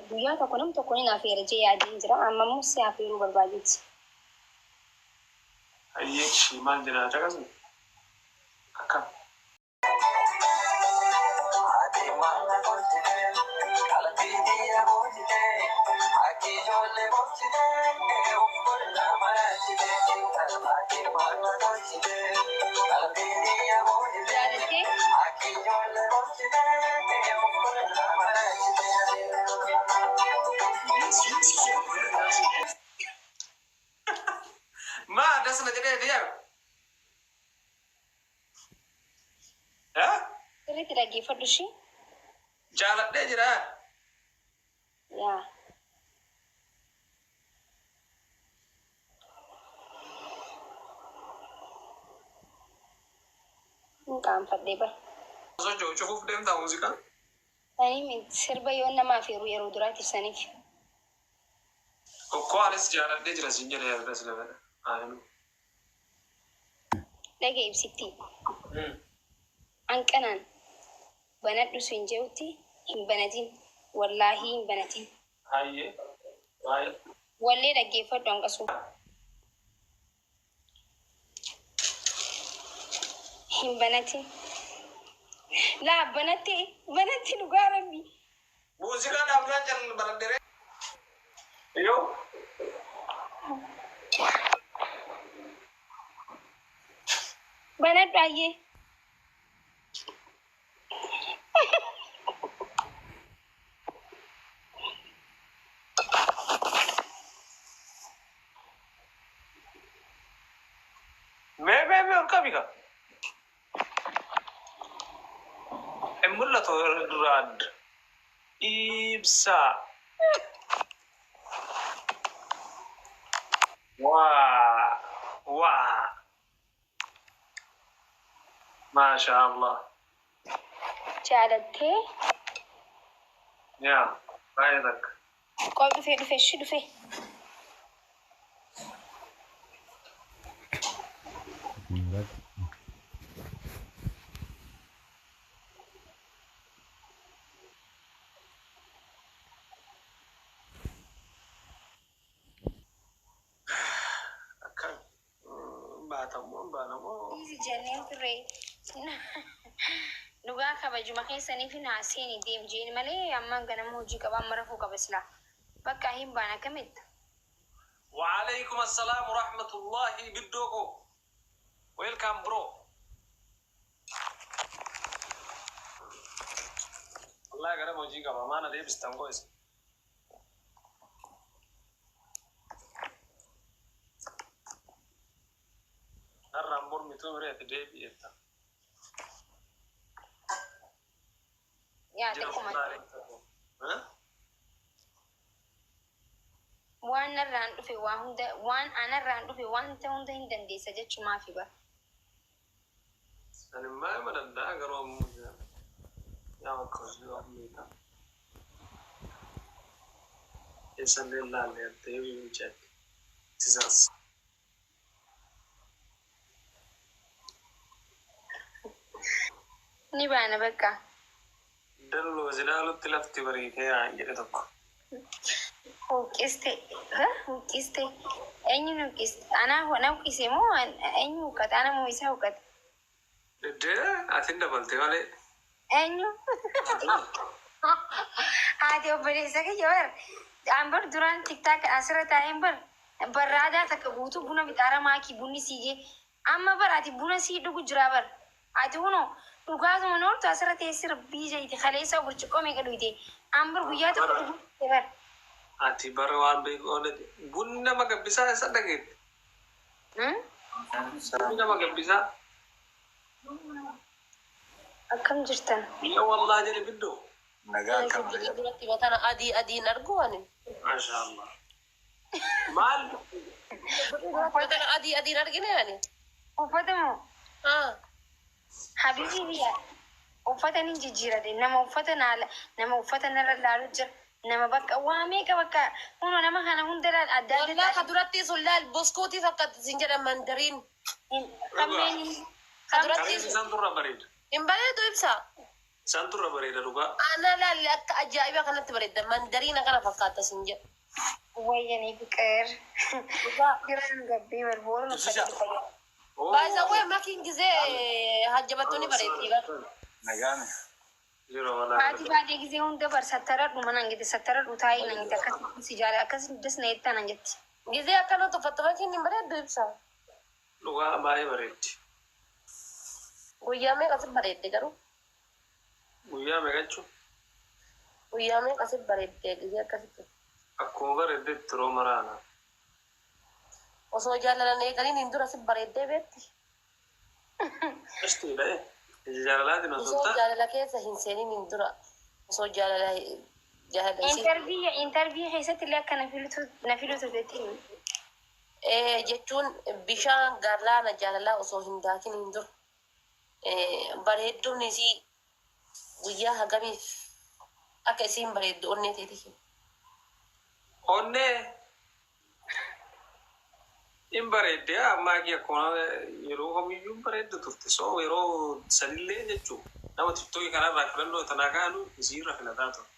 guyyaa tokko ni afeera jee yaadeen jira. Amma immoo si afeeruu barbaadeeti. Ayyeeshi maal jiraata kasu? Akkam. Ma dasna jadi dia. Sirriitti dhaggeeffadhu ishee. Jaaladhee jira. Yaa. Hin qaanfadhee bara. Osoo cufuuf deemtaa muuziqaa? Ani sirba yoo nama afeeru yeroo duraatti saniif. Kokkoo anis jaaladhee jira siin jedhee yaadda sila bada. Dhagee ibsitti. Hanqanaan banadhu siin jehutti hin banatin. Wallaahi hin banatin. Hayyee. Waayee. Wallee dhaggeeffadhu hanqasu. Hin banatin. Laa banatti dhugaa rabbi. Muuziqaa dhaabnaa jalli baradhee. Yoo. Banadhu ayyee. Mee olka bika. Mul'atu duraan ibsaa. Waa. Masha Allah. Jaalattee. Yaa, baay'ee takka. Qool dhufee. Jenneen turre dhugaa kabajuma keessanii fi naaseen deem jeen malee amma ganama hojii qaba amma rafuu qaba silaa bakka hin baana kamitti. Waalaikum assalaam warahmatullahi biddoko. Welcome bro. Allah ganama hojii qaba maana deebistan qoyse. Itu deebi etta. Yaa tokkuma. Waan narraan dhufe waan anarraan dhufe wanta hunda hin dandeessa jechumaafi bara. Sanimmaa ima danda'a garuu ammoo yaa akkasii waan beekaa. Eessan leellaalle attee wiilchaatti. Sisaas. Ni baana bakka. Dalloo zinaalutti lafti bariitee yaa jedhe tokko. Huqqiste. Eenyu huqqiste? Ana huqqise moo eenyu huqqate? Ana moo isa huqqate? Dede atin dabalte malee. Eenyu? Haati obboleessa kiyya bar. Ambar duraan tiktaak asirra taa'een barraadaa takka guutuu buna bixaara maakii bunni siigee amma ati buna sii dhugu jira bar. Ati hunoo. Dhugaatuma noortu asirra teessee rabbii jayti kaleessa burcuqqoo meeqa dhuyte ambar guyyaa tokko dhuguu bar. Ati bara waan beekoone bunni nama gabbisaa isa dhageette. Bunni nama gabbisaa. Akkam jirtan? Yaa wallaa jedhe biddoo. Nagaa akkam jedhe. Duratti watana adiin argu ani. Masha Allah. Maal? Watana adiin argine ani. Uffata moo? Habibi biyya uffata ni jijjiirate nama uffata narra laalu jira nama bakka waa meeqa bakka huno nama kana hunda laal adda adda. Wallaa ka duratti sun laal boskootii fakkaatu sin jedhan mandariin. Kammeen Ka duratti Kaleessa isaan turra bareeda. hin bareedu ibsa. Santurra bareeda dhugaa. Ana laalli akka ajaa'iba kanatti bareedda. Mandariina kana fakkaata sin jedhu. Wayyanii fiqir. Dhugaa. Giraan gabbii barboonu fayyada. Baay'ee makiin gisee hajjabattoonni bareeddi. Nagame. Jira wala. Haati baadiyyaa gisee hunda bar sattara dhuma nangite sattara dhutaayii nangite akkasii si jaala akkasii das na itti nangetti. Gisee akkana tuffattu makiin hin bareeddu ibsa. Dhugaa baay'ee bareeddi. Guyyaa meeqatti bareedde garuu? Guyyaa meeqachu? Guyyaa meeqatti bareedde gisee akkasitti? Akkuma bareeddetti yeroo maraana. Osoo jaalalan eegaliin hin dura si bareeddee beetti. Ashtiidha jaalalaatiin osoo Osoo ta'a. jaalala keessa hin seenin hin dura. Osoo jaalala Interviyuu keessatti illee akka na filutu beekti. jechuun bishaan galaana jaalalaa osoo hin daakin hin dura. Bareedduun isii guyyaa hagamiif akka isiin bareeddu onnee teeti. Onnee in bareedde ammaa kee akkuma yeroo kamiyyuu hin bareeddu turte. So yeroo sanillee jechuudha. Nama tiktookii kanarraa filannoo tanaa kaanu isiirra filataa ture.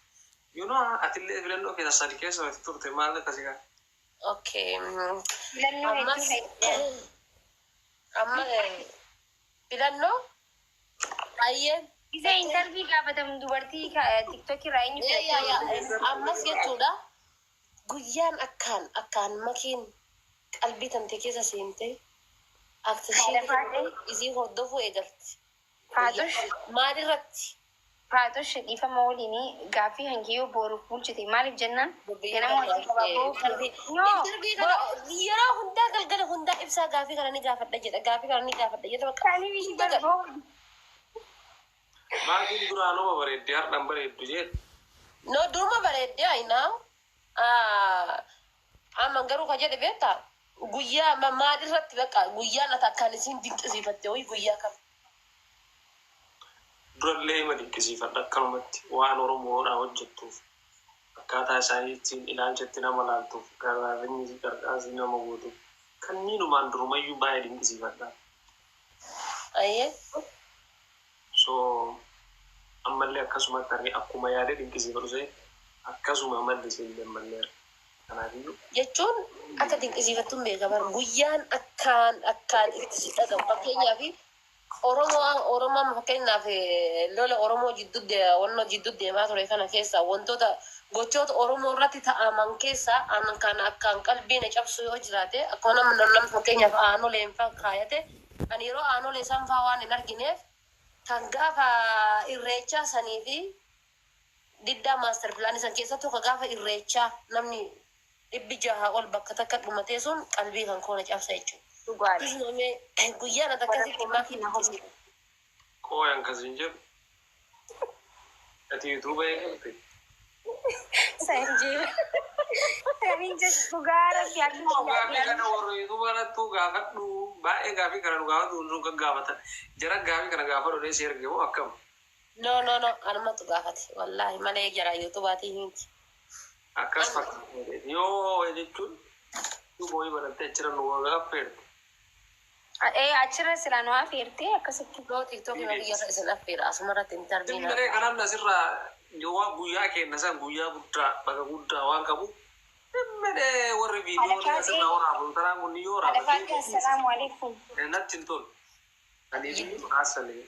Atillee filannoo keessa sadi keessa walitti turte maal akkasii kaa? Okay. Filannoo hedduu Amma filannoo baay'ee. gisee interviyuu gaafatamu dubartii tiktookii irraa eenyu filatu? Ammas jechuudha. Guyyaan akkaan makiin qalbii tante keessa seentee aktishiin isii hordofuu eegalti. Faatush Maalirratti? Faatush dhiifama waliin gaaffii hangiyyoo booruuf bulchite maaliif jennaan? Ganama wajjin Yeroo hundaa galgala hundaa ibsaa gaaffii kana ni gaafadha jedha. Gaaffii kana ni gaafadha jedha. Kaanii bishii darboo. Maatiin duraanuma bareeddee har'an bareeddu jedhu. No, duruma bareeddee ayinaa. Amma garuu ka jedhe beektaa? Guyyaa maalirratti beekaa? Guyyaan ati akkaan isiin dinqisiifatte ho'i guyyaa kam? Durallee ima dinqisiifadha akkanumatti waan Oromoodhaa hojjettuuf. Akkaataa isaanii ittiin ilaalchatti nama laaltuuf gargaarinni gargaarsi nama gootuuf. Kanniinumaan durumayyuu baay'ee dinqisiifadha. Ayyee. So ammallee akkasumatti argee akkuma yaadee dinqisiifadhu ta'e akkasuma mallisee hin gammalleera. Kanaafiyyuu Jechuun akka dinqisiifattuun beekaman guyyaan akkaan itti si dhagahu. Fakkeenyaaf Oromoo fakkeenyaaf lola Oromoo jidduu deemaa ture kana keessa wantoota gochoota Oromoo irratti ta'aman keessa kan akkaan qalbii na cabsu yoo jiraate akkuma namni fakkeenyaaf aanoleen fa'aa kaayate ani yeroo aanolee san fa'aa waan hin argineef kan gaafa irreechaa sanii fi diddaa maaster pilaanii san keessattuu ka gaafa irreechaa namni 600 ol bakka takka dhumatee sun qalbii kan koona cabsa jechuudha. Guyyaan ati akkasitti maatii qooyaan akkasiin jedhu. Ati yuutuuba eegalte. Sanjiiba. Kamiin jechuun dhugaa rabbi Gaafii kana warra yuutuuba irrattuu gaafadhu baay'ee gaafii kana nu gaafatu nu gaggaafatan. Jara gaafii kana gaafadhu dheessi erge moo akkam? No, anumatu gaafate. Wallaahi malee jara yuutubaatii miti. Akkas fakkaate. Yoo jechuun duubooyi barattee achirra nu gaaffeerti. achirra silaa nu hafeertee akkasitti. Yoo tiktookiin biyya isin affeera asumarratti intarviina. Timmiree kanaan asirraa yoo guyyaa kenna san guyyaa guddaa bakka guddaa waan qabu. Timmiree warri viidiyoo asirraa waraabu taraan kun yoo waraabu. Alfaati assalaamu alaikum. Natti hin tolu. Ani assalee.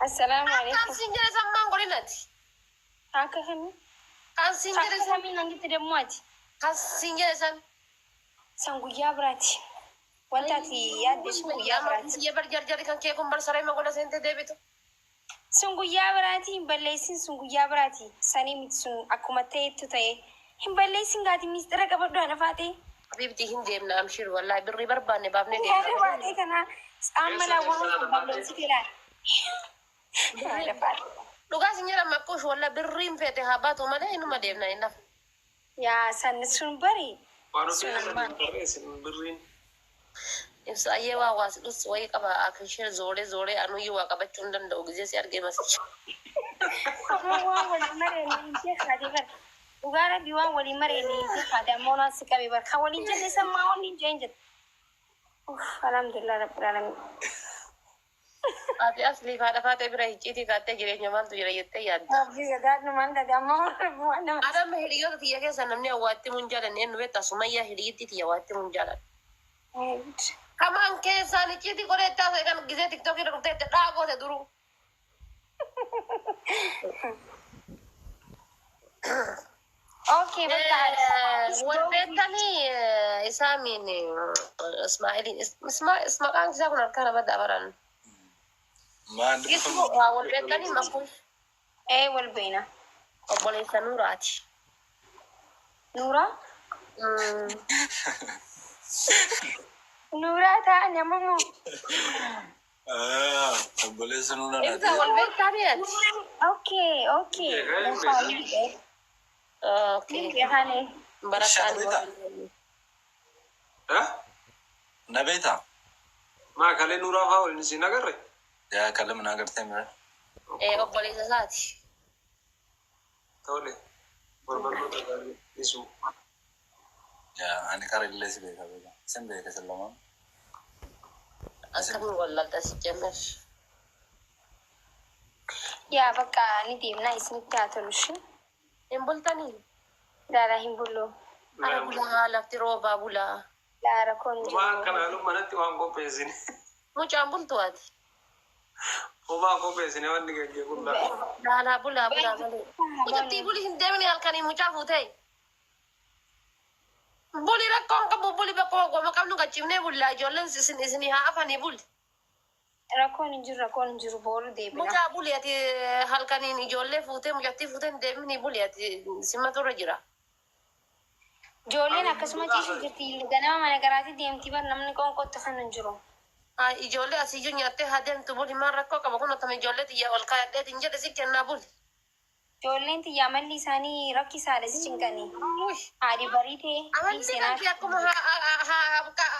Assalaamu Kan alaikum. siin jedhe sammaan godhinati. Akka kamii? Kan siin jedhe Akka kamii nangitti deemu ati? kan siin jedhe san. San guyyaa biraati. Wanta ati yaadde sun guyyaa biraati. Biyya barjarjarri kan kee kun barsaree magola seente deebitu. Sun guyyaa biraati hin balleessin sun guyyaa biraati. Sanii miti sun akkuma ta'etu ta'e. Hin balleessin gaati miistira qabadhu haadha faatee. Habibti hin deemna amshir wallahi birrii barbaanne baafne Haadha deemna. faatee kana amma laawwan balleessite laala. Haadha faatee. Dhugaa siin jedhan makkuush wallahi birriin feete haa baatu malee inuma deemna hin nafa. Yaa sanni sun bari. Waan ofii barreessin birriin. Ibsaayyee waa waasidhus wayii qaba akishee zooree anuyyuu waa qabachuu hin danda'u gisee si argee masicha. Amma waan waliin maree hin jeefaate bar. Dhugaa rabbi waan waliin maree hin jeefaate ammoo naan si qabe bar. Kan waliin jenne san maa waliin jeen jette. Alhamdulillah rabbil alamin. Ati asli haadha faatee bira icciitii kaattee jireenya maaltu jira jettee yaadda. Abdii gadaa numaan dade amma waan nama. Adama hiriyoota tiyya keessa namni awwaatti mun jaalanne nu beektaa sumayyaa hiriyitti tiyya awwaatti mun jaalan. Kamaan keessaan icciitii qoree taasise kan gisee tiktookii dhuftee itti dhaaboote duruu. Okay, bakka Walbeektanii isaamiin Ismaa'iliin maqaan isaa kun harkaan abadda baran. Walbeektanii makuun wal beena. obboleessa Nuuraati. Nuura? Nuura ta'a namamu. Obboleessa Nuura Ibsa walbeektanii ati? Okay. Okay. Barataan na beektaa? Maa kalee Nuuraa fa'aa waliin isin agarre? Yaa kalama na agartee mira. obboleessa isaati. Tole. Barbaadota gaarii isu. Yaa ani kara illee si beeka beeka. Isin beeka isin lamaan. Akkamiin wallaalta si jennee? Yaa bakka ni deemnaa isinitti haa tolu ishee. Hin bultanii? Daara hin bullu. Ara bulaa lafti roobaa bulaa. Daara koon Waan kanaan manatti waan qopheessine. Mucaan bultu ati? Homaa qopheessine wanni gaggee qullaa. Daalaa bulaa malee. Mucattii buli hin deemne halkanii mucaa fuutee. Buli rakkoon qabu buli bakkoo goma qabnu gachifnee bullaa ijoolleen isinii haa afanii buli. Rakkoon hin jiru booru deebina. Mucaa buli ati halkaniin ijoollee fuutee mucattii fuutee hin deemni buli ati simmaturra jira. Ijoolleen akkasuma ciisu jirti. Ganama mana garaatti deemti bar namni qoonqootti kan hin jiru. Ijoollee asiyyuu nyaattee haa deemtu buli maan rakkoo qaba kun otama ijoollee xiyyaa ol kaayadhee hin jedhe si kennaa buli. Ijoolleen xiyyaa malli isaanii rakkisaadha si cinqanii. Haadhi bariitee. Amalli kan akkuma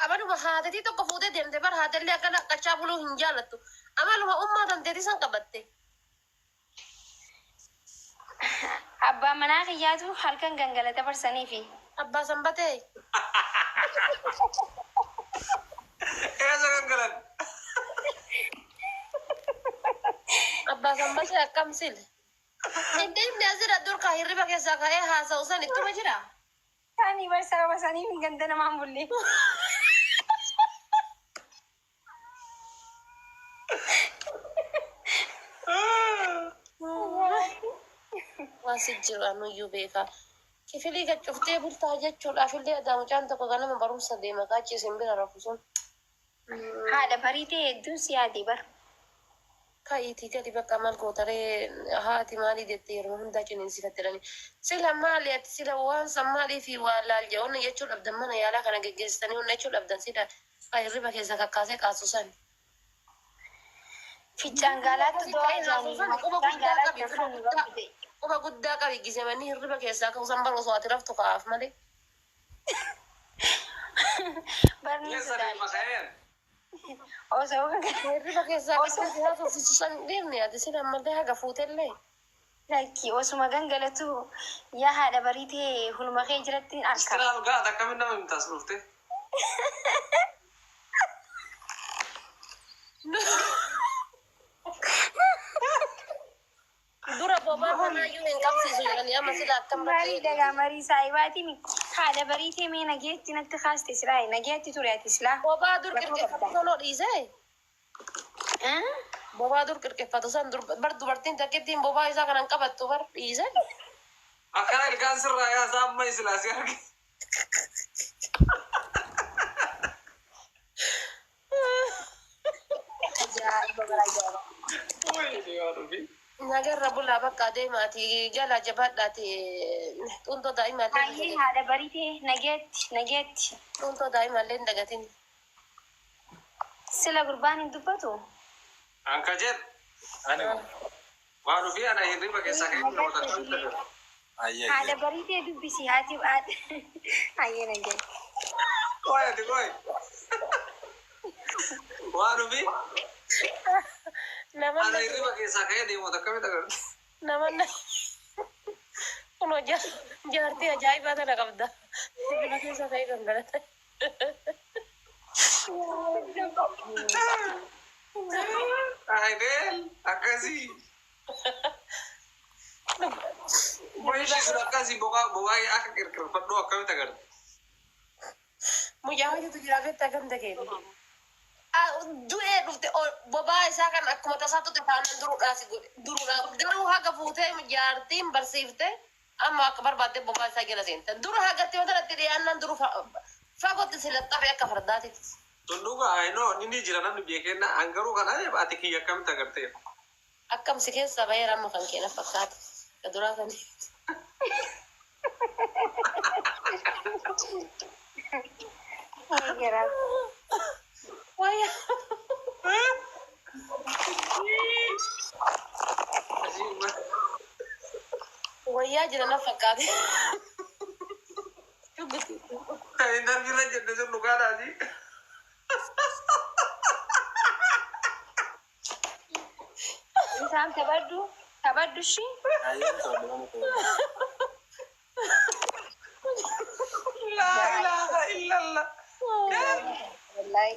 amaluma haatetii tokko fuutee deemte bar haatellee akkana akkachaa buluu hin jaalattu. Amaluma ummaa tanteetii san qabatte. Abbaan manaa kiyyaatu halkan gangalata barsaniifi. Abbaa sanbatee. Eessa gangalan? Abbaa sanbatee akkam sile. Indeemni asirra durkaa hirriba keessaa ka'ee haasa'u san ittuma jira. Kaanii barsaa basanii fi ganda namaan bulle. Waasi jiru anuyyuu beekaa. Kifilii gacuftee bultaa jechuudhaaf illee adaamucaan tokko ganama barumsa deema kaachi isin bira rafu sun. Haadha bariitee hedduun si yaadee bar. Kaayitii gadi bakka maal gootaree haati maalii jettee yeroo hundaa ciniinsifatte jedhani. Sila maali ati sila waan san maalii fi waan laal jedhuun jechuu dhabdan mana yaalaa kana geggeessitanii hunna jechuu dhabdan sila hirriba keessa kakkaasee kaasu san. Ficcaan gaalaatti do'aa jaanii. Quba guddaa qabi gisemanii hirriba keessaa ka'u san baruu osoo ati raftu ka'aaf malee. Barni Keessa deema ka'een. osoo Hirriba keessaa ka'u san deemne ati sila ammallee haga fuutellee. lakki osuma gangalatu yaa haadha bariitee hulma kee jiratti arka. Istiraal gaata akkamiin nama himtaas dhufte? Dura bobaa manaayyuu hin qabsiisu jedhanii amma sila akkam Marii dagaa marii saayibaatiin haadha bariitee mee nageetti natti kaaste silaa nageetti ture ati silaa. bobaa dur qirqeeffatu sanoo dhiisee. Bobaa dur qirqeeffatu san bar dubartiin takkittiin bobaa isaa kanan qabattu bar dhiisee. Akkana ilkaan sirraa yaasaa amma isilaasii arge. Nagarra bulaa bakka adeemaati jala jabaadhaati xuntoo daa'imaallee Hayyee haadha bariitee nageetti. xuntoo daa'imaallee hin dagatin. Sila gurbaan hin dubbatu. Anka jedh. Ani Waan ofii ana hirriba keessaa ka'ee nama takkaan dhagaa. Haadha bariitee dubbisi haati haadha. Hayyee nageetti. Qoy ati qoy. Waan ofii ana Namanna hirriba keessaa ka'ee deemu akkamitti agarta? namanna kunoo jaartii ajaa'ibaa tana qabda. Hirriba keessa ta'ee gangalata. Aidel, akasi. Moishi sura akasi boga ya aka kirkir paddo akami tagar. Muyyaa hojjetu jira beektaa gamta keenya. Du'ee dhufte bobaa isaa kan akkuma tasaa tutte taanaan duruudhaan garuu haga fuutee jaartiin barsiifte amma akka barbaadde bobaa isaa jala seente. Dura hagatti yoo tanatti dhiyaannaan duru fagootti silaxxafe akka fardaatitti. Tunduga aino nini jira namni beekenna angaru kana ati kiyya akami tagarte. Akkam si keessa bahee ramma kan keenya fakkaata. Ka duraa kan. Wayyaa. Wayyaa jira na fakkaate. Indan bila jenne sun lugaadha aji. Isaan tabaddu shi. La ilaha illallah. Wallahi.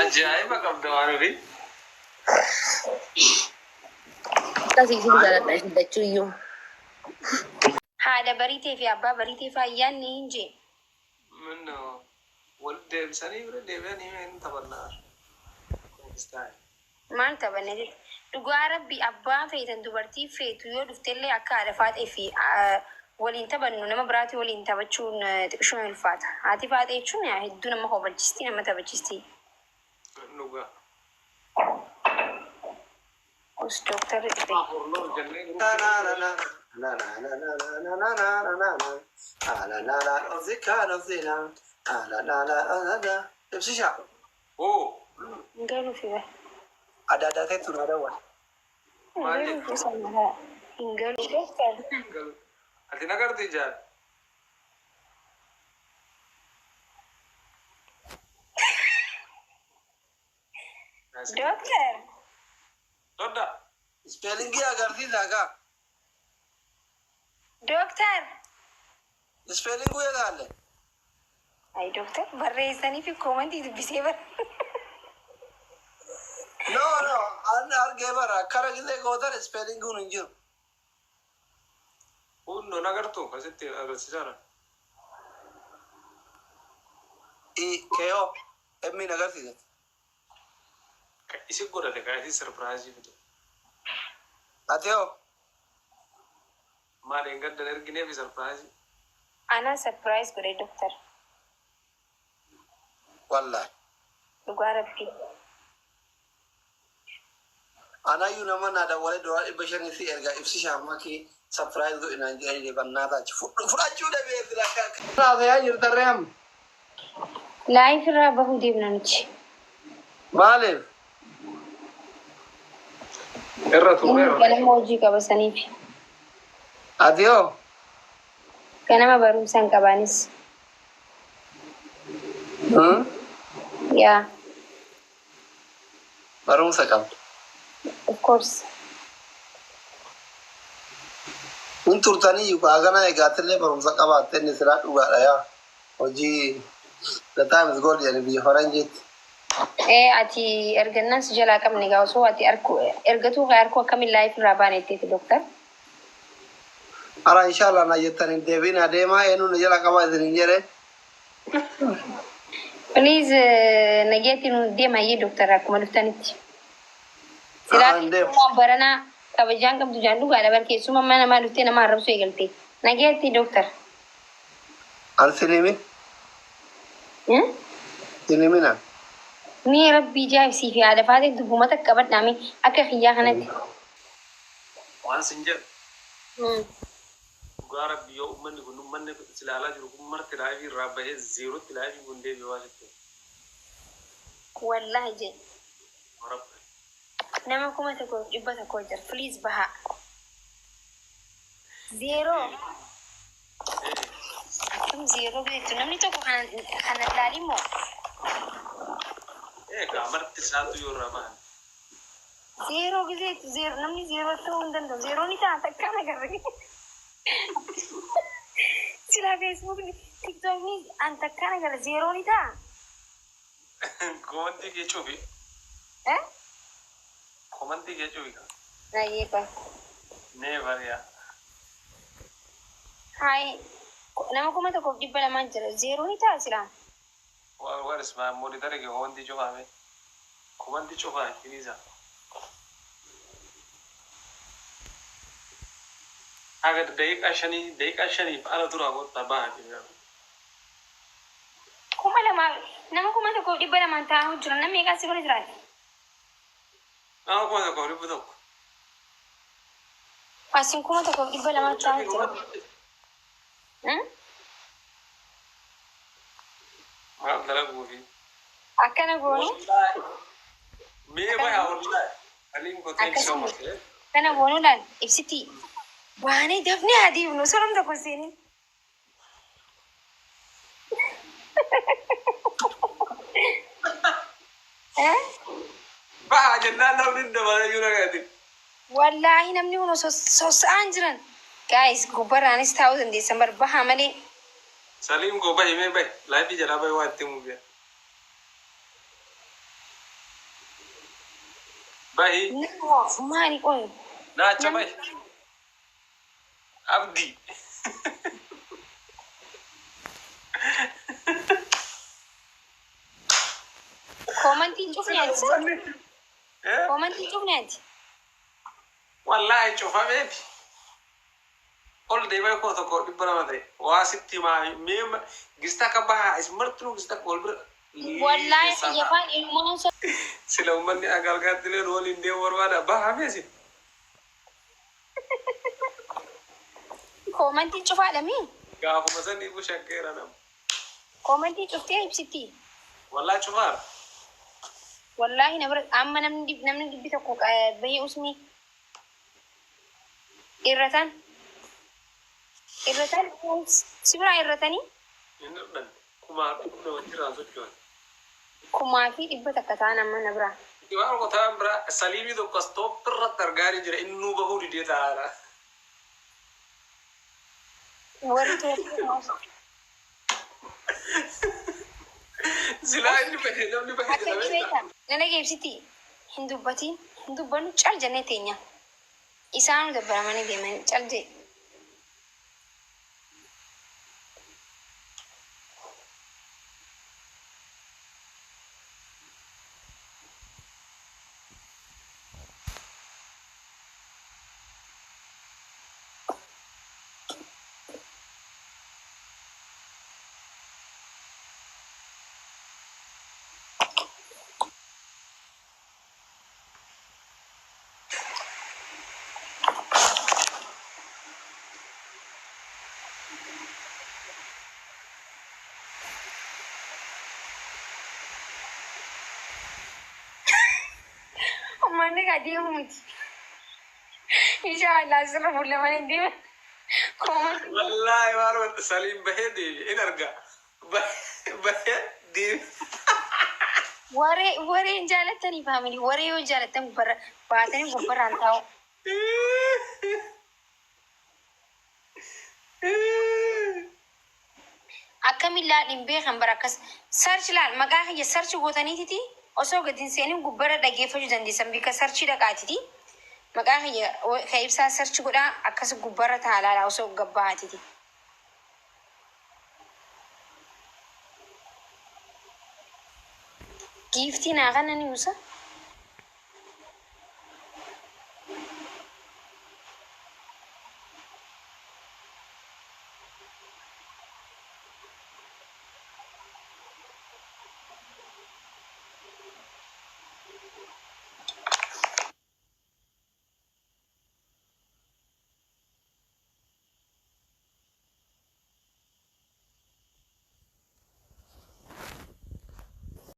Ajaiba qabda waan uri. Akkasii isin jaalladha isin dachuu iyyuu. Haadha baritee fi abbaa baritee faayyaanni hin jee. Minno wal deebisanii bira deebi'anii hin taphannar. Maal taphanne jedhu. Dhugaa rabbi abbaa feetan dubartii feetu yoo dhuftellee akka haadha faaxee fi waliin taphannu nama biraatii waliin taphachuun xiqqishoo ulfaata. Haati faaxee jechuun hedduu nama hubachiistii nama taphachiistii. Dhugaa. Os dooktarri dhufe. Oh. Garuu fi Ada tetu nada wan. garuu fi sana hin galu dooktar. Ati nagarti jaan. Dooktar. Dodda. Spelling dia agar tidak kak. Dooktar. Spelling gue kali. Ay dooktar barreessanii fi koomantii dubbisee bara. No, anda arge bara. Kara gile gotar spelling gue nunjuk. Unno nagartu asitti agarsiisara. Keo, emmi nagar tidak. Isi godhate kan isi surprise fidu. Ateo, Maal hin gaddan erginee fi surprise. Ana surprise godhe dooktar. wallah. Dhugaa rabbi. Ana yu nama nada wale doa ibashani si erga ifsi shama ki surprise go ina jari de banata ci fudachu da be dilaka. Na ya yirtarem. Laayif irraa bahuu deemna nuti. Malif. Irra Inni tureera. galama hojii qabataniif. Ateo. Ganama barumsa hin qabaanis. Yaa, Barumsa kam. of course. Kun turtanii yu agana egatille barumsa qabatte ni sira dhugaadha yaa. Hojii the time is gold yani biyya faranjiit. Ati ergannaan si jalaa qabne gaa osoo ati ergatuu gaa arkoo akkamiin laayif irraa baanettee dooktar. Ara inshallah na jettanii deebiin adeemaa eenyu na jala qaba isin jedhe. Please nageetti nu deemayyee dooktar akkuma dhuftanitti. Deem. Silaa baranaa kabajaan qabdu jaan dhugaadha barkeessuma mana namaa dhuftee nama arrabsuu eegalte. Nageetti dooktar. An sinimi. Sinimina. Mee rabbii jaa'ibsii fi haadha faatee dubbumata qabadhaami akka xiyyaa kanatti. Waan sin jedhu. Dhugaa rabbi yoo ummanni kun ummanni silaalaa jiru kun marti laayifii irraa bahee zeerootti laayifii kun deebi'ee waa jettee. Wallaahi jedhe. Rabbi. Nama 1,100 jira. Please bahaa. Zeeroo. Akkam zeeroo beektu namni tokko kana ilaalimoo. Egaa marti isaatu yoo irraa bahan. Zeeroo gizeetu namni zeeroo ta'uu hin danda'u. Zeeroo ni ta'a takkaan agarre. Silaa feesbuukni tiktookni an takkaan agarre zeeroo ni ta'a. Komantii jechuufi. Eh? Komantii jechuun Ayyee qoy. never yaa. Hai. Nama 1,200 jira. Zeeroo ni ta'a silaa. Waan ismaa mooditare kee komantii cufaame. Komantii cufaa kiniisa. Haga daqiiqaa shaniif ala tura wanta baha jira. 2,000 nama 1,200 taa'u jira. Namni meeqa si bira jiraate? Nama kuma tokko dhibba tokko. Asin 1,200 taa'u jira. Maal dalaguu fi. Akkana goone. Mee bayaa wallahi. Aliin kotee isa murtee. Kana goonuudhaan ibsitii. Waanee dafnee adiifnu sorom tokko seenin. Bahaa jennaan namni dabalee jiru nagaati. Wallaahi namni kun sosa'aan jiran. Gaayis gubbarraanis taa'uu dandeessan bar bahaa malee. Saliim koo bahi mee bahi. Laafii jalaa bahi waa itti muufee. Bahi. Maali qoy? Naacha bahi. Abdii. Komantiin cufneeti. Komantiin cufneeti. Wallaahi cufameeti. Ol deemee koo tokko dhibba lama ta'e. Waa sitti himaa mee gista akka bahaa ismartuu gista ol bira. Wallaahi xiyyaafaan ilmaan Sila uummanni agargaatti illee waliin deemu barbaada. Bahaa meesi. komantiin cufaadha mi? Gaafuma sanii ku shakkeera nama. Komantii cuftee ibsitii. Wallaahi cufaara. Wallaahi amma namni dibbi tokko bahee usmi irratan si biraa irratanii Inni dhan kumaa dhibba wajji raasuudhaan. kumaa fi dhibba takka ta'an amma na biraa. Waan qotaan biraa saliimii tokko as toopirratti argaa jira inni nuu bahuu didee taa'aadha. Warri tokko Silaa inni bahee namni bahee akka beeka nana geebsitii hin dubbannu cal jennee teenya isaanu dabbaramanii deeman cal jee. Manni gadi miti. Inshallah sirra fuula mana deema. Komantii. Wallaahi waan wanta saliim bahee deebi in argaa. Bahee deebi. Wareen jaalatanii faamilii waree yoo jaalatan baatanii gubbarraan taa'u. Akkamiin laadhiin beekan bara akkas sarchi laal maqaa kiyya sarchi gootaniititi osoo gadi seenin gubbarra dhaggeeffachuu dandeessan bika sarchi dhaqaatiti maqaa kiyya ka ibsaa sarchi godhaa akkas gubbarra taalaala osoo gabbaatiti. Giiftii naa kana ni usa.